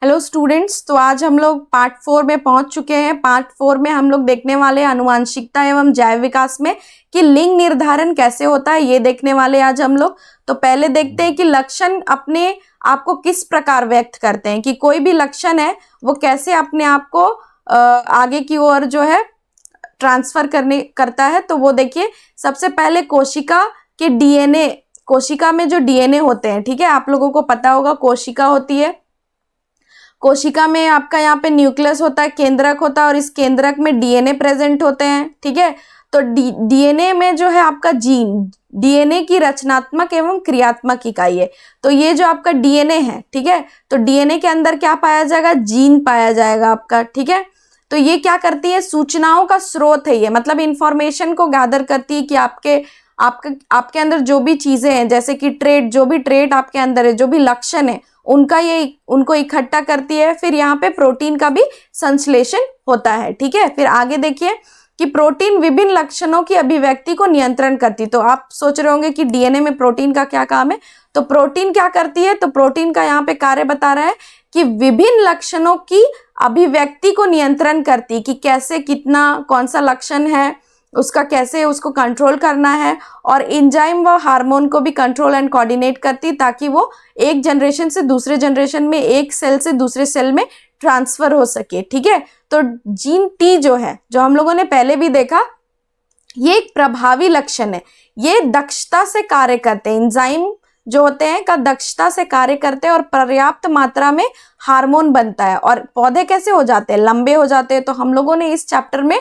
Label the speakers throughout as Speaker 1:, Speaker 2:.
Speaker 1: Hello students, तो आज हम लोग पार्ट 4 में पहुंच चुके हैं। पार्ट 4 में हम लोग देखने वाले हैं आनुवांशिकता एवं जैव विकास में कि लिंग निर्धारण कैसे होता है, ये देखने वाले आज हम लोग। तो पहले देखते हैं कि लक्षण अपने आप को किस प्रकार व्यक्त करते हैं, कि कोई भी लक्षण है वो कैसे अपने आप को आगे की ओर जो है ट्रांसफर करता है। तो वो देखिए, सबसे पहले कोशिका के डीएनए, कोशिका में जो डीएनए होते हैं, ठीक है, आप लोगों को पता होगा कोशिका होती है। कोशिका में आपका यहाँ पे न्यूक्लियस होता है, केंद्रक होता है, और इस केंद्रक में डीएनए प्रेजेंट होते हैं, ठीक है। तो डीएनए में जो है आपका जीन, डीएनए की रचनात्मक एवं क्रियात्मक इकाई है। तो ये जो आपका डीएनए है, ठीक है, तो डीएनए के अंदर क्या पाया जाएगा? जीन पाया जाएगा आपका, ठीक है। तो ये क्या करती है? सूचनाओं का स्रोत है ये, मतलब इंफॉर्मेशन को गैदर करती है कि आपके अंदर जो भी चीजें हैं, जैसे कि ट्रेट, जो भी ट्रेट आपके अंदर है, जो भी लक्षण है, उनको इकट्ठा करती है। फिर यहाँ पे प्रोटीन का भी संश्लेषण होता है, ठीक है। फिर आगे देखिए कि प्रोटीन विभिन्न लक्षणों की अभिव्यक्ति को नियंत्रण करती। तो आप सोच रहे होंगे कि डीएनए में प्रोटीन का क्या काम है। तो प्रोटीन क्या करती है? तो प्रोटीन का यहाँ पे कार्य बता रहा है कि विभिन्न लक्षणों की अभिव्यक्ति को नियंत्रण करती, कि कैसे, कितना, कौन सा लक्षण है उसका, कैसे उसको कंट्रोल करना है। और एंजाइम व हार्मोन को भी कंट्रोल एंड कोऑर्डिनेट करती, ताकि वो एक जनरेशन से दूसरे जनरेशन में, एक सेल से दूसरे सेल में ट्रांसफर हो सके, ठीक है। तो जीन टी जो है, जो हम लोगों ने पहले भी देखा, ये एक प्रभावी लक्षण है। ये दक्षता से कार्य करते हैं, एंजाइम जो होते हैं का दक्षता से कार्य करते हैं, और पर्याप्त मात्रा में हार्मोन बनता है। और पौधे कैसे हो जाते हैं? लंबे हो जाते हैं। तो हम लोगों ने इस चैप्टर में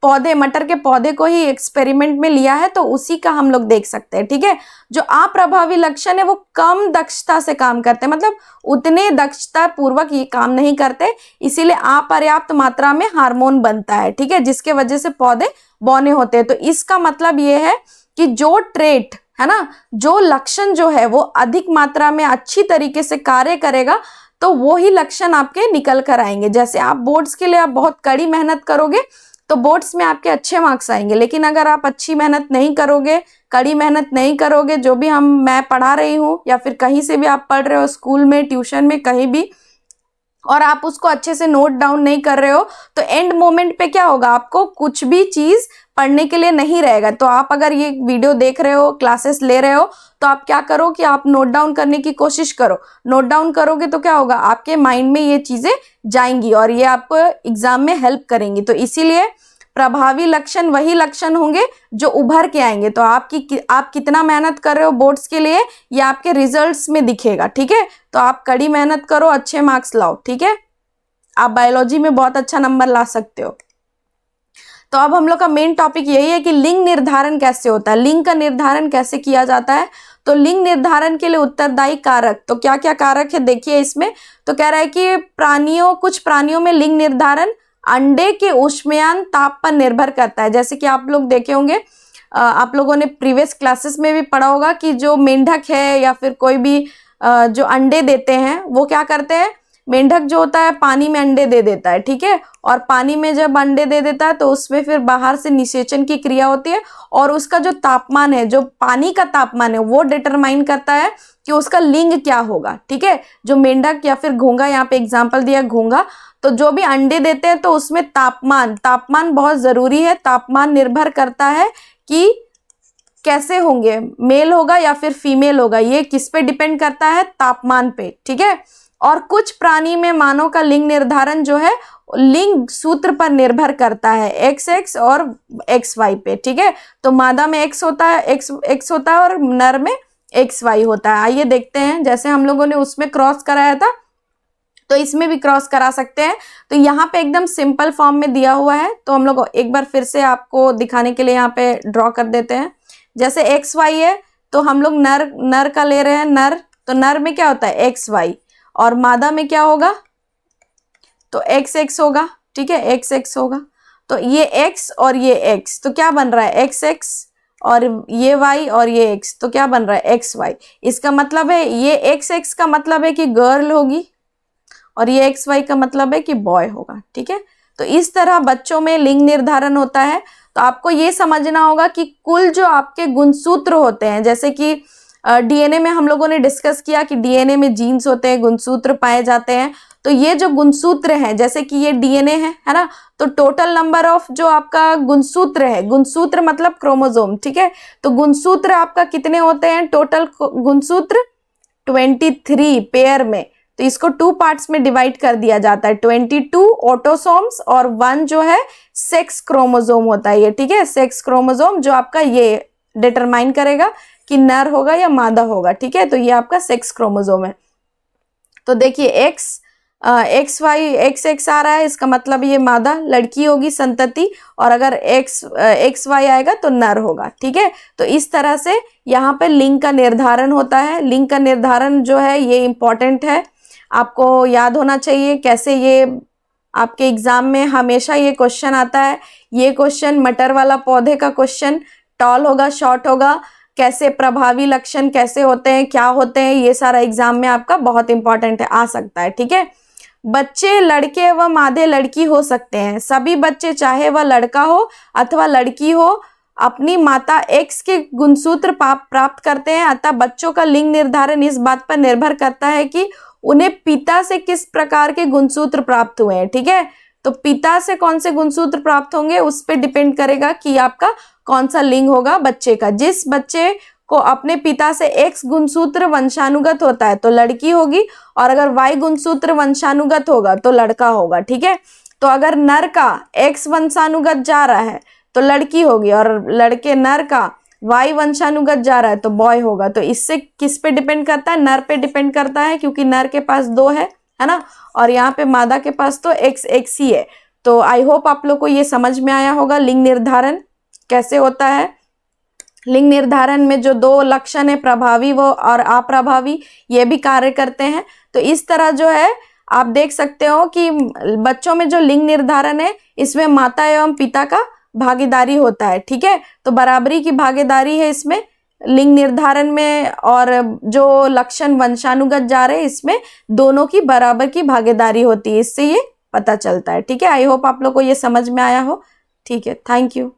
Speaker 1: पौधे, मटर के पौधे को ही एक्सपेरिमेंट में लिया है, तो उसी का हम लोग देख सकते हैं, ठीक है। जो अप्रभावी लक्षण है वो कम दक्षता से काम करते हैं, मतलब उतने दक्षता पूर्वक ये काम नहीं करते, इसीलिए अपर्याप्त मात्रा में हार्मोन बनता है, ठीक है, जिसके वजह से पौधे बौने होते हैं। तो इसका मतलब ये है कि जो ट्रेट है ना, जो लक्षण जो है वो अधिक मात्रा में अच्छी तरीके से कार्य करेगा, तो वो ही लक्षण आपके निकल कर आएंगे। जैसे आप बोर्ड्स के लिए आप बहुत कड़ी मेहनत करोगे तो बोर्ड्स में आपके अच्छे मार्क्स आएंगे, लेकिन अगर आप अच्छी मेहनत नहीं करोगे, कड़ी मेहनत नहीं करोगे, जो भी मैं पढ़ा रही हूँ या फिर कहीं से भी आप पढ़ रहे हो, स्कूल में, ट्यूशन में, कहीं भी, और आप उसको अच्छे से नोट डाउन नहीं कर रहे हो, तो एंड मोमेंट पे क्या होगा? आपको कुछ भी चीज पढ़ने के लिए नहीं रहेगा। तो आप अगर ये वीडियो देख रहे हो, क्लासेस ले रहे हो, तो आप क्या करो कि आप नोट डाउन करने की कोशिश करो। नोट डाउन करोगे तो क्या होगा? आपके माइंड में ये चीजें जाएंगी और ये आपको एग्जाम में हेल्प करेंगी। तो इसीलिए प्रभावी लक्षण वही लक्षण होंगे जो उभर के आएंगे। तो आप कितना मेहनत कर रहे हो बोर्ड्स के लिए, ये आपके रिजल्ट्स में दिखेगा, ठीक है। तो आप कड़ी मेहनत करो, अच्छे मार्क्स लाओ, ठीक है। आप बायोलॉजी में बहुत अच्छा नंबर ला सकते हो। तो अब हम लोग का मेन टॉपिक यही है कि लिंग निर्धारण कैसे होता है, लिंग का निर्धारण कैसे किया जाता है। तो लिंग निर्धारण के लिए उत्तरदायी कारक, तो क्या क्या कारक है देखिए इसमें। तो कह रहा है कि कुछ प्राणियों में लिंग निर्धारण अंडे के ऊष्मयान ताप पर निर्भर करता है। जैसे कि आप लोग देखे होंगे, आप लोगों ने प्रीवियस क्लासेस में भी पढ़ा होगा कि जो मेंढक है या फिर कोई भी जो अंडे देते हैं, वो क्या करते हैं? मेंढक जो होता है पानी में अंडे दे देता है, ठीक है। और पानी में जब अंडे दे देता है तो उसमें फिर बाहर से निषेचन की क्रिया होती है, और उसका जो तापमान है, जो पानी का तापमान है, वो डिटरमाइन करता है कि उसका लिंग क्या होगा, ठीक है। जो मेंढक या फिर घोंगा, यहाँ पे एग्जाम्पल दिया घोंगा, तो जो भी अंडे देते हैं तो उसमें तापमान बहुत जरूरी है। तापमान निर्भर करता है कि कैसे होंगे, मेल होगा या फिर फीमेल होगा, ये किस पे डिपेंड करता है? तापमान पे, ठीक है। और कुछ प्राणी में मानव का लिंग निर्धारण जो है लिंग सूत्र पर निर्भर करता है, XX और XY पे, ठीक है। तो मादा में X होता है, X होता है, और नर में XY होता है। आइए देखते हैं, जैसे हम लोगों ने उसमें क्रॉस कराया था तो इसमें भी क्रॉस करा सकते हैं। तो यहाँ पे एकदम सिंपल फॉर्म में दिया हुआ है, तो हम लोग एक बार फिर से आपको दिखाने के लिए यहाँ पे ड्रॉ कर देते हैं। जैसे XY है तो हम लोग नर का ले रहे हैं, नर, तो नर में क्या होता है? XY, और मादा में क्या होगा? तो XX होगा, ठीक है, XX होगा। तो ये X और ये X, तो क्या बन रहा है? XX, और ये Y और ये X, तो क्या बन रहा है? XY। इसका मतलब है ये XX का मतलब है कि गर्ल होगी, और ये XY का मतलब है कि बॉय होगा, ठीक है। तो इस तरह बच्चों में लिंग निर्धारण होता है। तो आपको ये समझना होगा कि कुल जो आपके गुणसूत्र होते हैं, जैसे कि डीएनए में हम लोगों ने डिस्कस किया कि डीएनए में जीन्स होते हैं, गुणसूत्र पाए जाते हैं। तो ये जो गुणसूत्र हैं, जैसे कि ये डीएनए है ना, तो टोटल नंबर ऑफ जो आपका गुणसूत्र है, गुणसूत्र मतलब क्रोमोसोम, ठीक है, तो गुणसूत्र आपका कितने होते हैं टोटल गुणसूत्र? 23 पेयर में। तो इसको 2 पार्ट्स में डिवाइड कर दिया जाता है, 22 ऑटोसोम्स और 1 जो है सेक्स क्रोमोसोम होता है ये, ठीक है, सेक्स क्रोमोसोम जो आपका ये डिटरमाइन करेगा कि नर होगा या मादा होगा, ठीक है, तो ये आपका सेक्स क्रोमोसोम है। तो देखिए एक्स एक्स आ रहा है, इसका मतलब ये मादा लड़की होगी संतति, और अगर एक्स वाई आएगा तो नर होगा, ठीक है। तो इस तरह से यहाँ पे लिंग का निर्धारण होता है। लिंग का निर्धारण जो है ये इंपॉर्टेंट है, आपको याद होना चाहिए। कैसे? ये आपके एग्जाम में हमेशा ये क्वेश्चन आता है। ये क्वेश्चन मटर वाला पौधे का क्वेश्चन, टॉल होगा, शॉर्ट होगा, कैसे प्रभावी लक्षण कैसे होते हैं, क्या होते हैं, ये सारा एग्जाम में आपका बहुत इंपॉर्टेंट है, आ सकता है, ठीक है। बच्चे लड़के एवं आधे लड़की हो सकते हैं। सभी बच्चे, चाहे वह लड़का हो अथवा लड़की हो, अपनी माता एक्स के गुणसूत्र प्राप्त करते हैं। अतः बच्चों का लिंग निर्धारण इस बात पर निर्भर करता है कि उन्हें पिता से किस प्रकार के गुणसूत्र प्राप्त हुए हैं, ठीक है। तो पिता से कौन से गुणसूत्र प्राप्त होंगे उस पर डिपेंड करेगा कि आपका कौन सा लिंग होगा बच्चे का। जिस बच्चे को अपने पिता से एक्स गुणसूत्र वंशानुगत होता है तो लड़की होगी, और अगर वाई गुणसूत्र वंशानुगत होगा तो लड़का होगा, ठीक है। तो अगर नर का एक्स वंशानुगत जा रहा है तो लड़की होगी, और लड़के नर का वाई वंशानुगत जा रहा है तो बॉय होगा। तो इससे किस पे डिपेंड करता है? नर पे डिपेंड करता है, क्योंकि नर के पास 2 है ना, और यहाँ पे मादा के पास तो एक्स ही है। तो आई होप आप लोग को ये समझ में आया होगा लिंग निर्धारण कैसे होता है। लिंग निर्धारण में जो 2 लक्षण है, प्रभावी वो और अप्रभावी, ये भी कार्य करते हैं। तो इस तरह जो है आप देख सकते हो कि बच्चों में जो लिंग निर्धारण है इसमें माता एवं पिता का भागीदारी होता है, ठीक है। तो बराबरी की भागीदारी है इसमें लिंग निर्धारण में, और जो लक्षण वंशानुगत जा रहे हैं इसमें दोनों की बराबर की भागीदारी होती है। इससे ये पता चलता है, ठीक है। आई होप आप लोग को ये समझ में आया हो, ठीक है। Thank you.